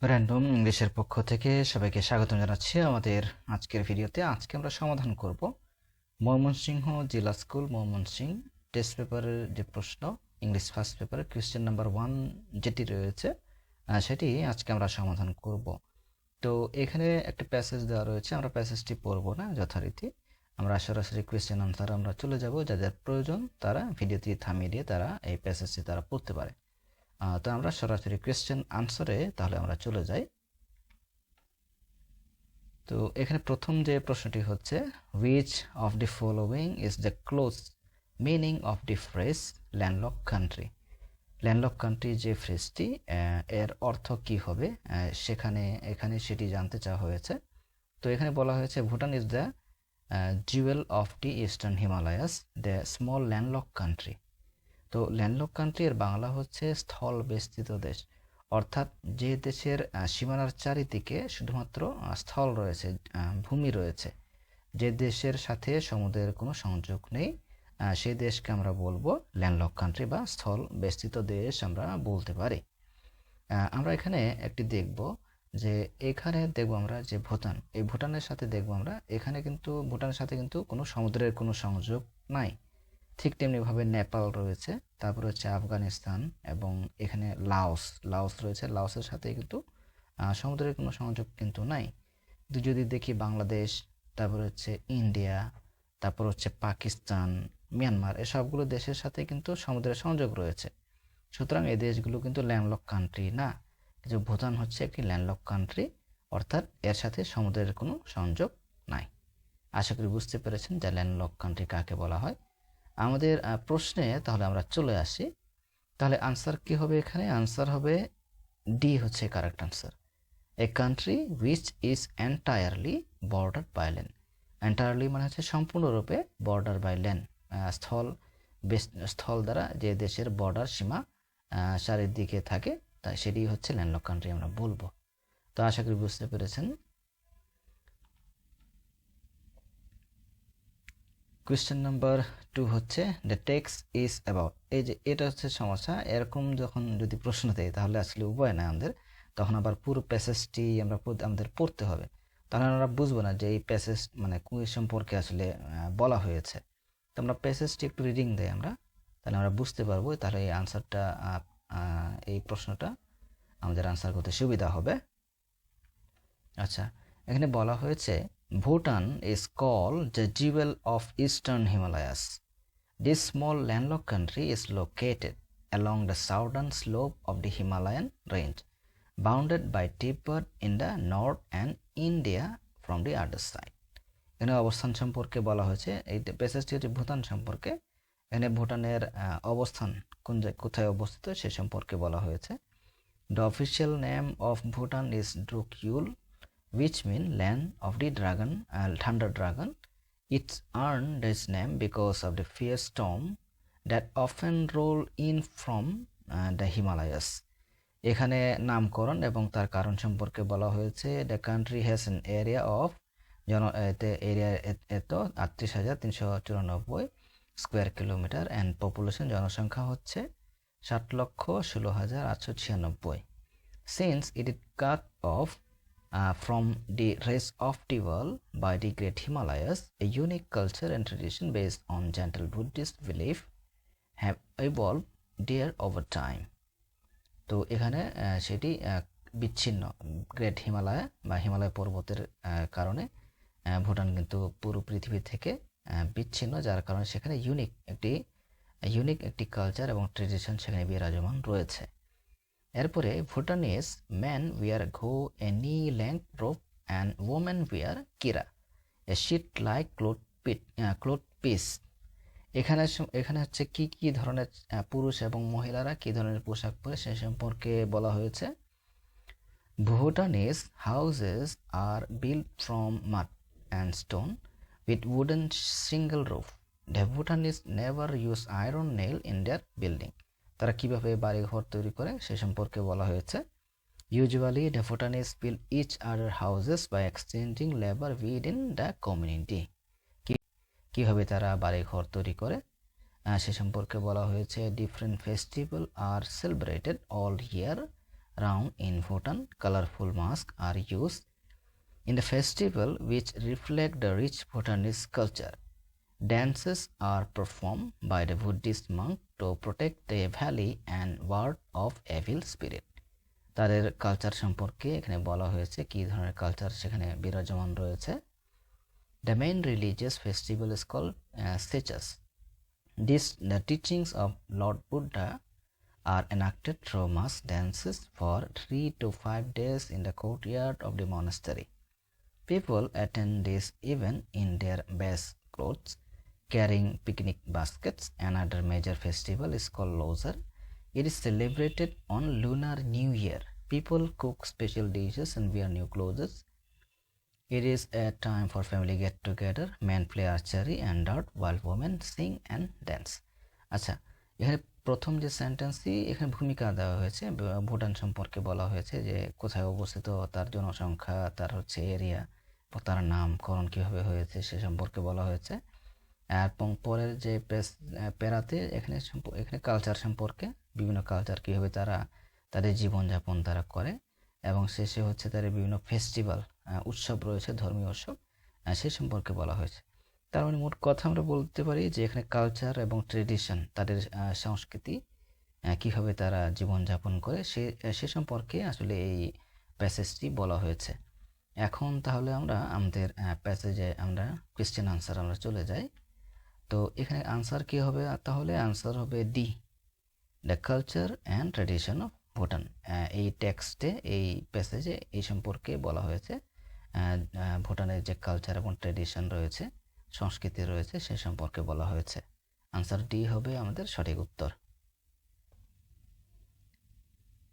Random ইংলিশের পক্ষ থেকে সবাইকে স্বাগতম জানাচ্ছি আমাদের আজকের ভিডিওতে। আজকে আমরা সমাধান করব ময়মনসিংহ জেলা স্কুল ময়মনসিংহ টেস্ট পেপারের যে প্রশ্ন ইংলিশ ফার্স্ট পেপারের কোয়েশ্চেন নাম্বার 1 যেটি রয়েছে সেটি আজকে আমরা সমাধান করব। তো এখানে একটা প্যাসেজ দেওয়া রয়েছে, আমরা প্যাসেজটি পড়ব না, যথারীতি আমরা সরাসরি কোয়েশ্চেন আনসার আমরা চলে যাব। যাদের প্রয়োজন তারা ভিডিওটি থামিয়ে দিয়ে তারা এই প্যাসেজটি তারা পড়তে পারে। তো আমরা সরাসরি কোয়েশ্চেন আনসারে তাহলে আমরা চলে যাই। তো এখানে প্রথম যে প্রশ্নটি হচ্ছে, which of the following is the close meaning of the phrase landlocked country? Landlock country যে ফ্রেজটি এর অর্থ কি হবে এখানে সেটি জানতে চাওয়া হয়েছে। তো এখানে বলা হয়েছে Bhutan is the jewel of the eastern Himalayas, the small landlock country. তো ল্যান্ডলক কান্ট্রি এর বাংলা হচ্ছে স্থল বেষ্টিত দেশ, অর্থাৎ যে দেশের সীমানার চারিদিকে শুধুমাত্র স্থল রয়েছে, ভূমি রয়েছে, যে দেশের সাথে সমুদ্রের কোনো সংযোগ নেই, সেই দেশকে আমরা বলবো ল্যান্ডলক কান্ট্রি বা স্থল বেষ্টিত দেশ আমরা বলতে পারি। আমরা এখানে একটি দেখব যে এখানে দেখব আমরা যে ভুটান, এই ভুটানের সাথে দেখব আমরা এখানে কিন্তু ভুটানের সাথে কিন্তু কোনো সমুদ্রের কোনো সংযোগ নাই। ঠিক তেমনিভাবে নেপাল রয়েছে, তারপর হচ্ছে আফগানিস্তান এবং এখানে লাওস রয়েছে, লাওসের সাথে কিন্তু সমুদ্রের কোনো সংযোগ কিন্তু নাই। যদি দেখি বাংলাদেশ, তারপর হচ্ছে ইন্ডিয়া, তারপর হচ্ছে পাকিস্তান, মিয়ানমার, এসবগুলো দেশের সাথে কিন্তু সমুদ্রের সংযোগ রয়েছে। সুতরাং এই দেশগুলো কিন্তু ল্যান্ডলক কান্ট্রি না, কিন্তু ভুটান হচ্ছে একটি ল্যান্ডলক কান্ট্রি, অর্থাৎ এর সাথে সমুদ্রের কোনো সংযোগ নাই। আশা করি বুঝতে পেরেছেন যে ল্যান্ডলক কান্ট্রি কাকে বলা হয়। আমাদের প্রশ্নে তাহলে আমরা চলে আসি। তাহলে আনসার কি হবে? এখানে আনসার হবে ডি হচ্ছে correct answer. A country which is entirely border by land. Entirely মানে হচ্ছে সম্পূর্ণরূপে, বর্ডার বাই ল্যান্ড স্থল দ্বারা যে দেশের বর্ডার সীমা চারিদিকে থাকে, তাই সেটি হচ্ছে ল্যান্ডলক কান্ট্রি আমরা বলবো। তো আশা করি বুঝতে পেরেছেন। কোয়েশ্চেন নাম্বার 2 হচ্ছে দ্য টেক্সট ইজ অ্যাবাউট। এই যে এটা হচ্ছে সমস্যা, এরকম যখন যদি প্রশ্ন দেয় তাহলে আসলে উপায় নাই আমাদের, তখন আবার পুরো প্যাসেজটি আমাদের পড়তে হবে, তাহলে আমরা বুঝবো না যে এই প্যাসেজ মানে কোন সম্পর্কে আসলে বলা হয়েছে। তো আমরা প্যাসেজটি একটু রিডিং দেই আমরা, তাহলে আমরা বুঝতে পারবো, তাহলে এই আনসারটা এই প্রশ্নটা আমাদের আনসার করতে সুবিধা হবে। আচ্ছা, এখানে বলা হয়েছে Bhutan is called the jewel of eastern Himalayas. This small landlocked country is located along the southern slope of the Himalayan range, bounded by Tibet in the north and India from the other side. এখানে অবস্থান সম্পর্কে বলা হয়েছে, এই প্যাসেজটি হচ্ছে ভুটান সম্পর্কে। এখানে ভুটানের অবস্থান কোথায় অবস্থিত সে সম্পর্কে বলা হয়েছে। The official name of Bhutan is Drukyul, which means land of the dragon, thunder dragon. It's earned its name because of the fierce storm that often roll in from the Himalayas. এখানে নামকরণ এবং তার কারণ সম্পর্কে বলা হয়েছে। The country has an area of এত 38,394 square kilometre and population জনসংখ্যা হচ্ছে 60,16,896। Since it is cut off from the rest of the world by the Great Himalayas, a unique culture and tradition based on gentle Buddhist belief have evolved there over time. তো এখানে সেটি বিচ্ছিন্ন, great Himalaya বা হিমালয় পর্বতের কারণে ভুটান কিন্তু পুরো পৃথিবী থেকে বিচ্ছিন্ন, যার কারণে সেখানে ইউনিক একটি কালচার এবং ট্রেডিশন সেখানে বিরাজমান রয়েছে। এরপরে Bhutanese man wear gho a knee length robe and women wear kira a sheet like cloth piece. এখানে হচ্ছে কি ধরনের পুরুষ এবং মহিলারা কি ধরনের পোশাক পরে সে সম্পর্কে বলা হয়েছে। Bhutanese houses are built from mud and stone with wooden single roof. The Bhutanese never use iron nail in their building. তারা কিভাবে বাড়ি ঘর তৈরি করে সে সম্পর্কে বলা হয়েছে। Usually the Bhutanese build each other houses by exchanging labor within the community. কিভাবে তারা বাড়ি ঘর তৈরি করে সে সম্পর্কে বলা হয়েছে। Different festival are celebrated all year round in Bhutan. Colorful masks are used in the festival which reflect the rich Bhutanese culture. Dances are performed by the Buddhist monk to protect the valley and ward off evil spirit. তাদের culture সম্পর্কে এখানে বলা হয়েছে কি ধরনের culture সেখানে বিরাজমান রয়েছে। The main religious festival is called Sechas. The teachings of Lord Buddha are enacted through mass dances for 3 to 5 days in the courtyard of the monastery. People attend this event in their best clothes, carrying picnic baskets. Another major festival is called Losar. It is celebrated on Lunar New Year. People cook special dishes and wear new clothes. It is a time for family get together. Men play archery and dart while women sing and dance. আচ্ছা, এখানে প্রথম যে সেন্টেন্সটি এখানে ভূমিকা দেওয়া হয়েছে, ভুটান সম্পর্কে বলা হয়েছে যে কোথায় অবস্থিত, তার জনসংখ্যা, তার হচ্ছে এরিয়া, তার নামকরণ কীভাবে হয়েছে সে সম্পর্কে বলা হয়েছে। এবং পরের যে প্যারাতে এখানে কালচার সম্পর্কে, বিভিন্ন কালচার কীভাবে তারা তাদের জীবনযাপন তারা করে, এবং শেষে হচ্ছে তাদের বিভিন্ন ফেস্টিভ্যাল উৎসব রয়েছে, ধর্মীয় উৎসব, সে সম্পর্কে বলা হয়েছে। তার মানে মোট কথা আমরা বলতে পারি যে এখানে কালচার এবং ট্রেডিশন, তাদের সংস্কৃতি কীভাবে তারা জীবনযাপন করে সে সম্পর্কে আসলে এই প্যাসেজটি বলা হয়েছে। এখন তাহলে আমরা আমাদের প্যাসেজে আমরা কোয়েশ্চেন আনসার আমরা চলে যাই। তো এখানে আনসার কী হবে? তাহলে আনসার হবে D, the culture and tradition of Bhutan. এই টেক্সটে, এই প্যাসেজে এই সম্পর্কে বলা হয়েছে, ভুটানের যে কালচার এবং ট্র্যাডিশন রয়েছে, সংস্কৃতি রয়েছে, সে সম্পর্কে বলা হয়েছে। আনসার ডি হবে আমাদের সঠিক উত্তর।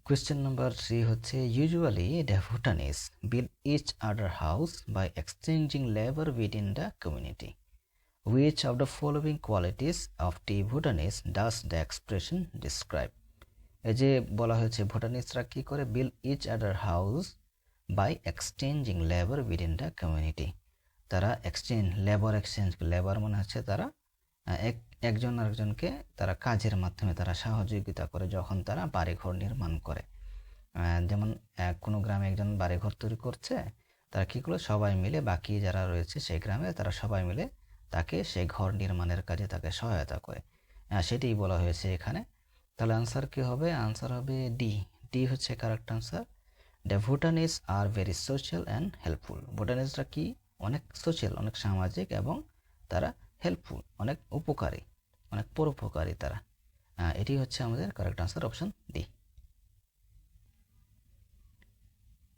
কোয়েশ্চেন নাম্বার 3 হচ্ছে, usually the Bhutanese build each other house by exchanging labour within the community. Which of the following qualities of the Bhutanese does the expression describe? এই যে বলা হয়েছে ভুটানিজরা কি করে, build each other house by exchanging labour within the community. তারা labour মানে হচ্ছে তারা একজন আরেকজনকে তারা কাজের মাধ্যমে তারা সহযোগিতা করে যখন তারা বাড়িঘর নির্মাণ করে। যেমন কোনো গ্রামে একজন বাড়িঘর তৈরি করছে, তারা কী করলো, সবাই মিলে, বাকি যারা রয়েছে সেই গ্রামে তারা সবাই মিলে তাকে সেই ঘর নির্মাণের কাজে তাকে সহায়তা করে, সেটাই বলা হয়েছে এখানে। তাহলে আনসার কী হবে? আনসার হবে ডি। ডি হচ্ছে correct answer. The Bhutanese are very social and helpful. ভুটানিজরা কি অনেক সোশ্যাল, অনেক সামাজিক, এবং তারা হেল্পফুল, অনেক উপকারী, অনেক পরোপকারী তারা। এটি হচ্ছে আমাদের কারেক্ট আনসার, অপশন ডি।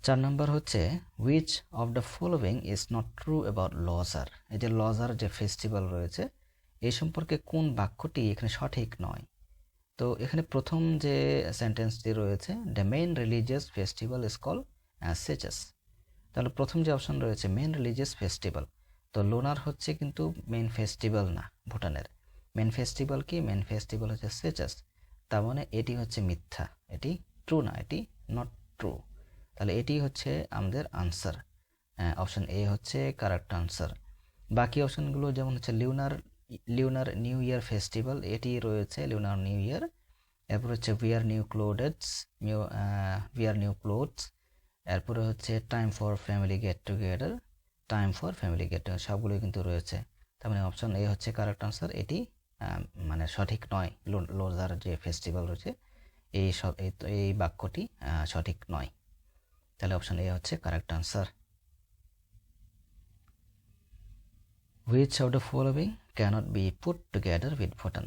4 নম্বর হচ্ছে, which of the following is not true about Losar. এই যে লজার যে ফেস্টিভ্যাল রয়েছে, এই সম্পর্কে কোন বাক্যটি এখানে সঠিক নয়? তো এখানে প্রথম যে সেন্টেন্সটি রয়েছে, the main religious festival is called Tshechu. তাহলে প্রথম যে অপশন রয়েছে মেইন রিলিজিয়াস ফেস্টিভ্যাল, তো লোনার হচ্ছে কিন্তু মেইন ফেস্টিভ্যাল না ভুটানের। মেইন ফেস্টিভ্যাল কি? মেইন ফেস্টিভ্যাল হচ্ছে সেচাস। তার মানে এটি হচ্ছে মিথ্যা, এটি ট্রু না, এটি নট ট্রু। তাহলে এটি হচ্ছে আমাদের আনসার, অপশন এ হচ্ছে কারেক্ট আনসার। বাকি অপশনগুলো যেমন হচ্ছে লিউনার নিউ ইয়ার ফেস্টিভ্যাল, এটি রয়েছে লিউনার নিউ ইয়ার। এরপর হচ্ছে উইয়ার নিউ ক্লোথস, এরপরে হচ্ছে time for family get together, সবগুলোই কিন্তু রয়েছে। তার মানে অপশন এ হচ্ছে কারেক্ট আনসার। এটি মানে সঠিক নয়, লোজার যে ফেস্টিভ্যাল রয়েছে এই বাক্যটি সঠিক নয়। তাহলে অপশন এ হচ্ছে correct answer. Which of the following cannot be put together with Bhutan.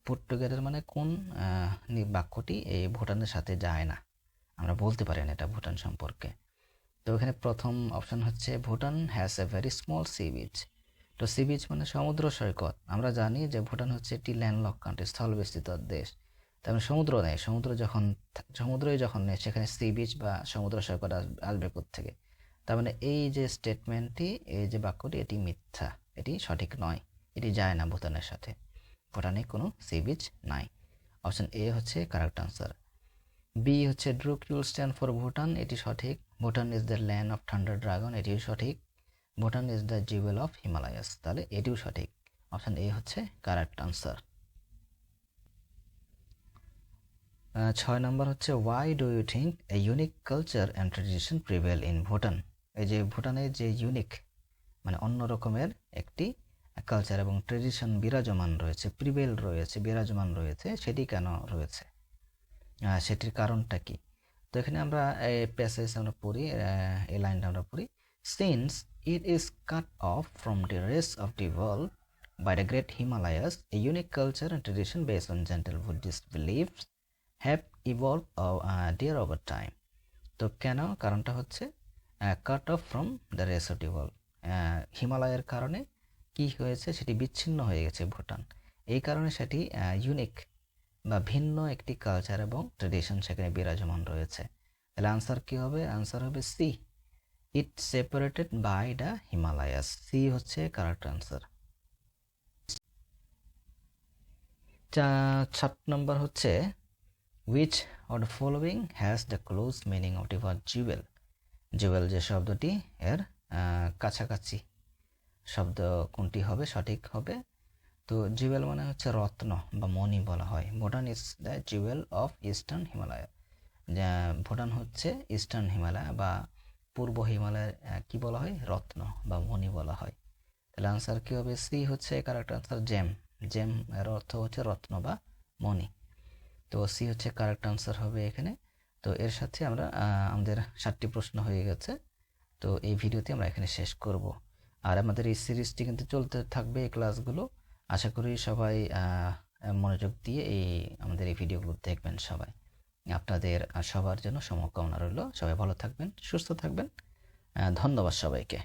Put together মানে কোন বাক্যটি এই ভুটানের সাথে যায় না, আমরা বলতে পারি না এটা ভুটান সম্পর্কে। তো এখানে প্রথম অপশন হচ্ছে, Bhutan has a very small sea beach. তো সি বিচ মানে সমুদ্র সৈকত। আমরা জানি যে ভুটান হচ্ছে একটি ল্যান্ডলক কান্ট্রি, স্থলবেষ্টিত দেশ। তার মানে সমুদ্র নেই, সমুদ্রই যখন নেই সেখানে সি বিচ বা সমুদ্র সৈকত আসবে কোত্থেকে? তার মানে এই যে স্টেটমেন্টটি, এই যে বাক্যটি, এটি মিথ্যা, এটি সঠিক নয়, এটি যায় না ভুটানের সাথে। ভুটানে কোনো সি বিচ নাই। অপশন এ হচ্ছে কারেক্ট আনসার। বি হচ্ছে ড্রুকিউল স্ট্যান্ড ফর ভুটান, এটি সঠিক। Bhutan is the land of thunder dragon, এটিও সঠিক। Bhutan is the jewel of Himalayas, তাহলে এটিও সঠিক। অপশন এ হচ্ছে কারেক্ট আনসার। 6 নম্বর হচ্ছে why do you think a unique culture and tradition prevail in Bhutan. এই যে ভুটানের যে ইউনিক মানে অন্য রকমের একটি কালচার এবং ট্রেডিশন বিরাজমান রয়েছে, প্রিভেল রয়েছে, বিরাজমান রয়েছে, সেটি কেন রয়েছে, সেটির কারণটা কি? তো এখানে আমরা এই প্যাসেজ আমরা পড়ি, এই লাইনটা আমরা পড়ি। Since it is cut off from the rest of the world by the great Himalayas, a unique culture and tradition based on gentle Buddhist beliefs have evolved there over time. তো কেন? কারণটা হচ্ছে cut off from the rest of the world, হিমালয়ের কারণে কি হয়েছে, সেটি বিচ্ছিন্ন হয়ে গেছে ভুটান। এই কারণে সেটি ইউনিক বা ভিন্ন একটি কালচার এবং ট্রেডিশন সেখানে বিরাজমান রয়েছে। তাহলে আনসার কি হবে? আনসার হবে C, it separated by the Himalayas. C হচ্ছে কারেক্ট আনসার। 7 নম্বর হচ্ছে which of the following has the close meaning of the word jewel? Jewel যে শব্দটি এর কাছাকাছি শব্দ কোনটি হবে, সঠিক হবে? তো জুয়েল মানে হচ্ছে রত্ন বা মণি বলা হয়। Bhutan is the jewel of eastern Himalaya. Bhutan হচ্ছে ইস্টার্ন হিমালয় বা পূর্ব হিমালয়ের কি বলা হয়? রত্ন বা মণি বলা হয়। তাহলে আনসার কি হবে? সি হচ্ছে কারেক্ট আনসার, জেম। জেম এর অর্থ হচ্ছে রত্ন বা মণি। তো সি হচ্ছে কারেক্ট আনসার হবে এখানে। তো এর সাথে আমরা আমাদের 7টি প্রশ্ন হয়ে গেছে। তো এই ভিডিওতে আমরা এখানে শেষ করব। আর আমাদের এই সিরিজটি কিন্তু চলতে থাকবে, এই ক্লাসগুলো। আশা করি সবাই মনোযোগ দিয়ে আমাদের এই ভিডিওগুলো দেখবেন সবাই। আপনাদের সবার জন্য শুভকামনা রইল। সবাই ভালো থাকবেন, সুস্থ থাকবেন। ধন্যবাদ সবাইকে।